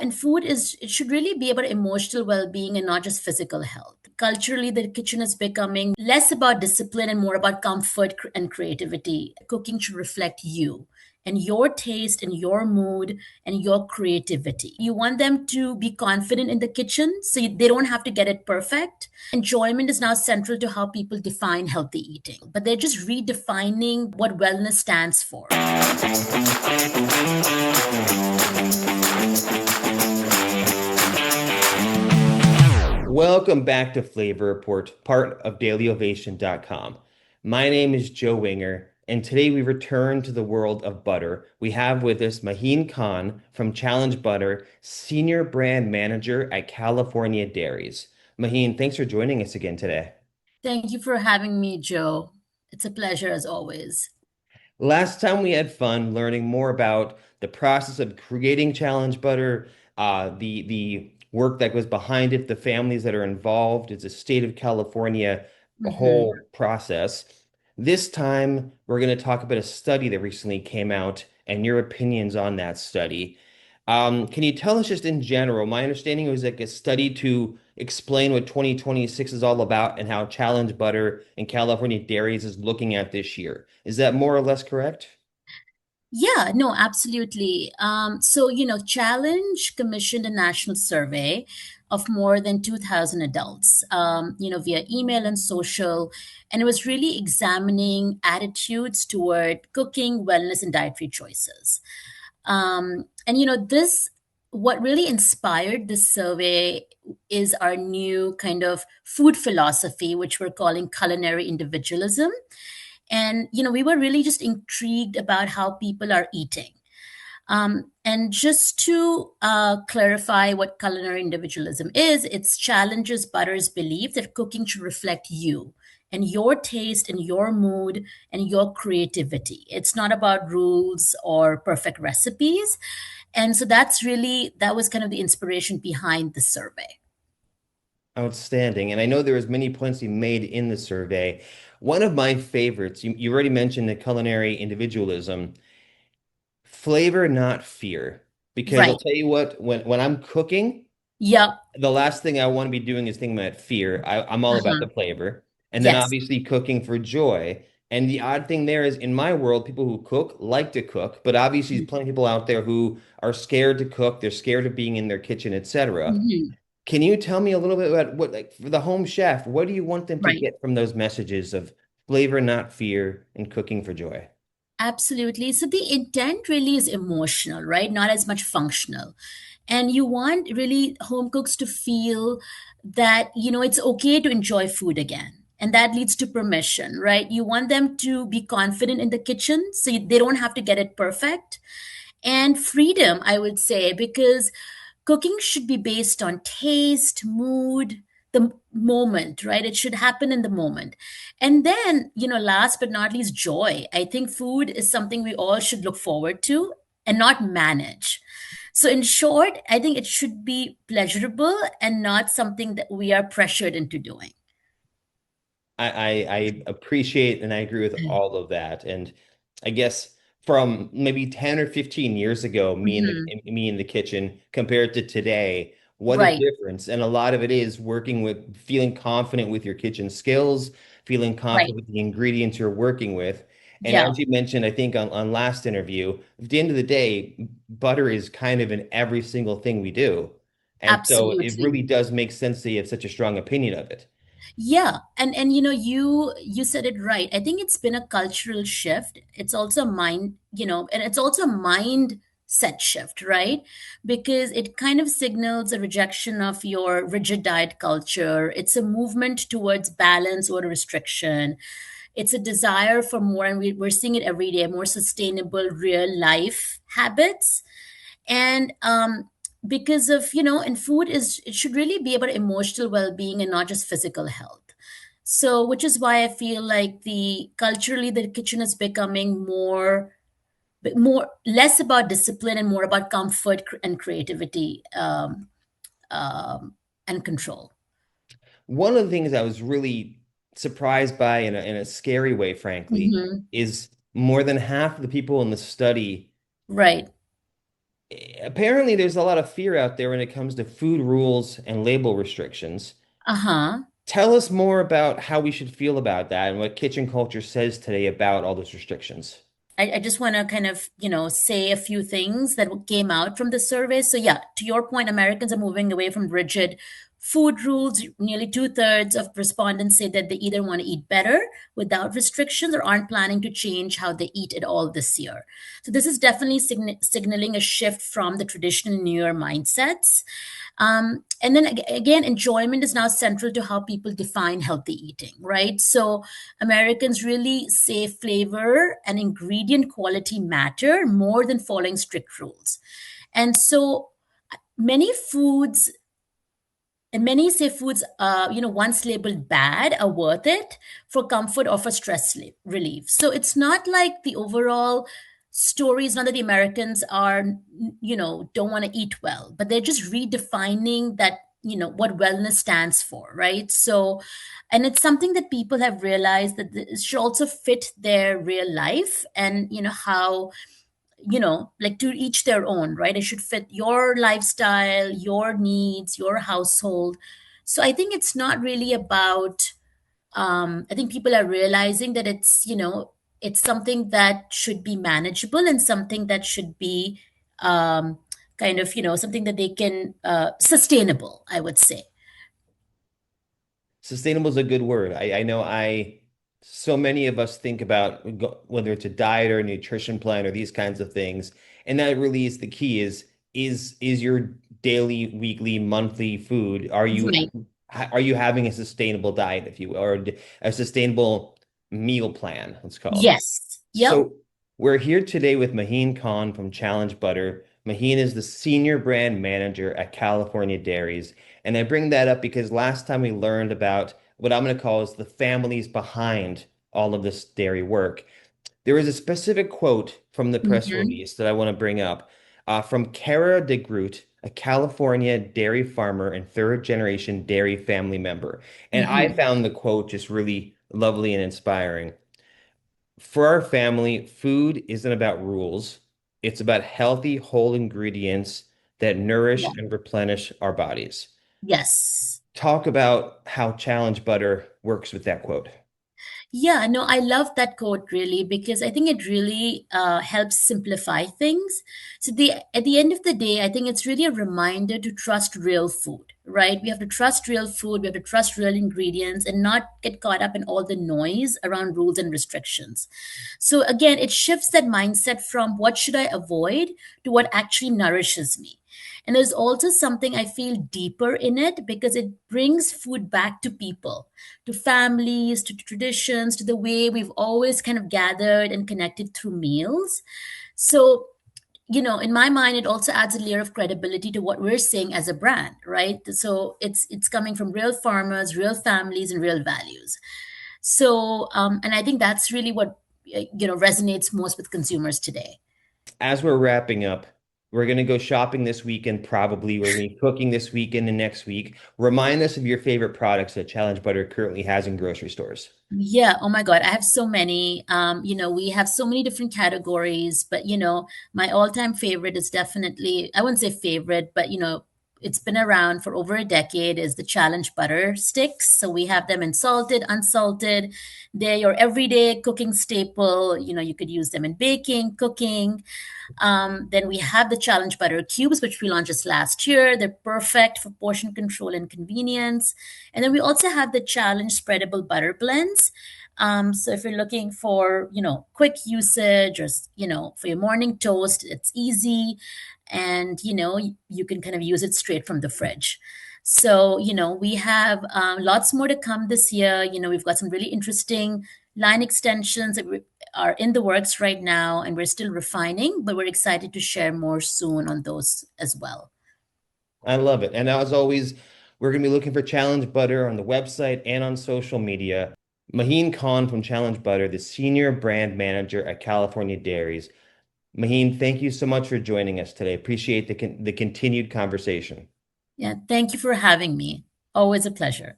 And food is, it should really be about emotional well-being and not just physical health. Culturally, the kitchen is becoming less about discipline and more about comfort and creativity. Cooking should reflect you and your taste and your mood and your creativity. You want them to be confident in the kitchen so they don't have to get it perfect. Enjoyment is now central to how people define healthy eating, but they're just redefining what wellness stands for. Welcome back to Flavor Report, part of dailyovation.com. My name is Joe Winger, and today we return to the world of butter. We have with us Maheen Khan from Challenge Butter, Senior Brand Manager at California Dairies. Maheen, thanks for joining us again today. Thank you for having me, Joe. It's a pleasure as always. Last time we had fun learning more about the process of creating Challenge Butter, the work that goes behind it, the families that are involved. It's a state of California Mhm. whole process. This time we're going to talk about a study that recently came out and your opinions on that study. Can you tell us just in general? My understanding it was like a study to explain what 2026 is all about and how Challenge Butter and California Dairies is looking at this year. Is that more or less correct? Yeah, no, absolutely. Challenge commissioned a national survey of more than 2,000 adults, via email and social, and it was really examining attitudes toward cooking, wellness, and dietary choices. What really inspired this survey is our new kind of food philosophy, which we're calling culinary individualism. And, we were really just intrigued about how people are eating. And just to clarify what culinary individualism is, it challenges Butter's belief that cooking should reflect you and your taste and your mood and your creativity. It's not about rules or perfect recipes. And so that was kind of the inspiration behind the survey. Outstanding. And I know there was many points you made in the survey. One of my favorites, you already mentioned the culinary individualism. Flavor, not fear. Because I'll Right. tell you what, when I'm cooking, Yep. the last thing I want to be doing is thinking about fear. I'm all about Uh-huh. the flavor. And then Yes. obviously cooking for joy. And the odd thing there is in my world, people who cook like to cook, but obviously there's plenty of people out there who are scared to cook, they're scared of being in their kitchen, etc. Mhm. Can you tell me a little bit about what, like, for the home chef, what do you want them to Right. get from those messages of flavor, not fear, and cooking for joy? Absolutely. So the intent really is emotional, right? Not as much functional. And you want really home cooks to feel that, it's okay to enjoy food again. And that leads to permission, right? You want them to be confident in the kitchen so they don't have to get it perfect. And freedom, I would say, because cooking should be based on taste, mood, the moment, right? It should happen in the moment. And then, last but not least, joy. I think food is something we all should look forward to and not manage. So, in short, I think it should be pleasurable and not something that we are pressured into doing. I appreciate and I agree with all of that. And I guess from maybe 10 or 15 years ago, Mhm. me in the kitchen compared to today, what a Right. difference. And a lot of it is working with feeling confident with your kitchen skills, feeling Right. confident with the ingredients you're working with. And Yeah. as you mentioned, I think on last interview, at the end of the day, butter is kind of in every single thing we do. And so it Absolutely. really does make sense that you have such a strong opinion of it. Yeah, and you said it right. I think it's been a cultural shift. It's also a mind, and it's also a mindset shift, right? Because it kind of signals a rejection of your rigid diet culture. It's a movement towards balance or restriction. It's a desire for more, and we're seeing it every day, more sustainable real life habits. And because of, and food is, it should really be about emotional well-being and not just physical health. So which is why I feel like the culturally the kitchen is becoming more less about discipline and more about comfort and creativity, um, and control. One of the things I was really surprised by in a scary way, frankly, Hmm. is more than half of the people in the study Right. apparently there's a lot of fear out there when it comes to food rules and label restrictions. Uh-huh. Tell us more about how we should feel about that and what kitchen culture says today about all those restrictions. I just want to kind of, say a few things that came out from the survey. So, yeah, to your point, Americans are moving away from rigid food rules. Nearly two-thirds of respondents say that they either want to eat better without restrictions or aren't planning to change how they eat at all this year. So, this is definitely signaling a shift from the traditional New Year mindsets. And then again, enjoyment is now central to how people define healthy eating, right? So Americans really say flavor and ingredient quality matter more than following strict rules. And so many foods and many say foods, once labeled bad, are worth it for comfort or for stress relief. So it's not like the overall story is not that the Americans are, don't want to eat well, but they're just redefining that, what wellness stands for, right? So, and it's something that people have realized that it should also fit their real life and, how like to each their own, right? It should fit your lifestyle, your needs, your household. So I think it's not really about, I think people are realizing that it's something that should be manageable and something that should be kind of, something that they can, sustainable, I would say. Sustainable is a good word. I know so many of us think about whether it's a diet or a nutrition plan or these kinds of things. And that really is the key is your daily, weekly, monthly food, Right. are you having a sustainable diet, if you will, or a sustainable meal plan, let's call it. Yes. Yep. So we're here today with Maheen Khan from Challenge Butter. Maheen is the senior brand manager at California Dairies. And I bring that up because last time we learned about what I'm going to call is the families behind all of this dairy work. There is a specific quote from the press Hmm. release that I want to bring up from Cara de Groot, a California dairy farmer and third generation dairy family member. And I Hmm. found the quote just really lovely and inspiring. For our family, food isn't about rules. It's about healthy, whole ingredients that nourish Yeah. and replenish our bodies. Yes. Talk about how Challenge Butter works with that quote. Yeah, no, I love that quote really because I think it really helps simplify things. So at the end of the day, I think it's really a reminder to trust real food, right? We have to trust real food, we have to trust real ingredients, and not get caught up in all the noise around rules and restrictions. So again, it shifts that mindset from what should I avoid to what actually nourishes me. And there's also something I feel deeper in it because it brings food back to people, to families, to traditions, to the way we've always kind of gathered and connected through meals. So, in my mind, it also adds a layer of credibility to what we're saying as a brand, right? So it's coming from real farmers, real families, and real values. So, and I think that's really what resonates most with consumers today. As we're wrapping up, we're going to go shopping this weekend, probably. We're going to be cooking this weekend and next week. Remind us of your favorite products that Challenge Butter currently has in grocery stores. Yeah, oh my God, I have so many. We have so many different categories, but my all-time favorite is definitely, I wouldn't say favorite, but it's been around for over a decade, is the Challenge Butter Sticks. So we have them in salted, unsalted. They're your everyday cooking staple. You could use them in baking, cooking. Then we have the Challenge Butter Cubes, which we launched just last year. They're perfect for portion control and convenience. And then we also have the Challenge Spreadable Butter Blends. So if you're looking for, quick usage or, for your morning toast, it's easy. And, you can kind of use it straight from the fridge. So, we have lots more to come this year. We've got some really interesting line extensions that are in the works right now, and we're still refining, but we're excited to share more soon on those as well. I love it. And as always, we're going to be looking for Challenge Butter on the website and on social media. Maheen Khan from Challenge Butter, the senior brand manager at California Dairies. Maheen, thank you so much for joining us today. Appreciate the continued conversation. Yeah, thank you for having me. Always a pleasure.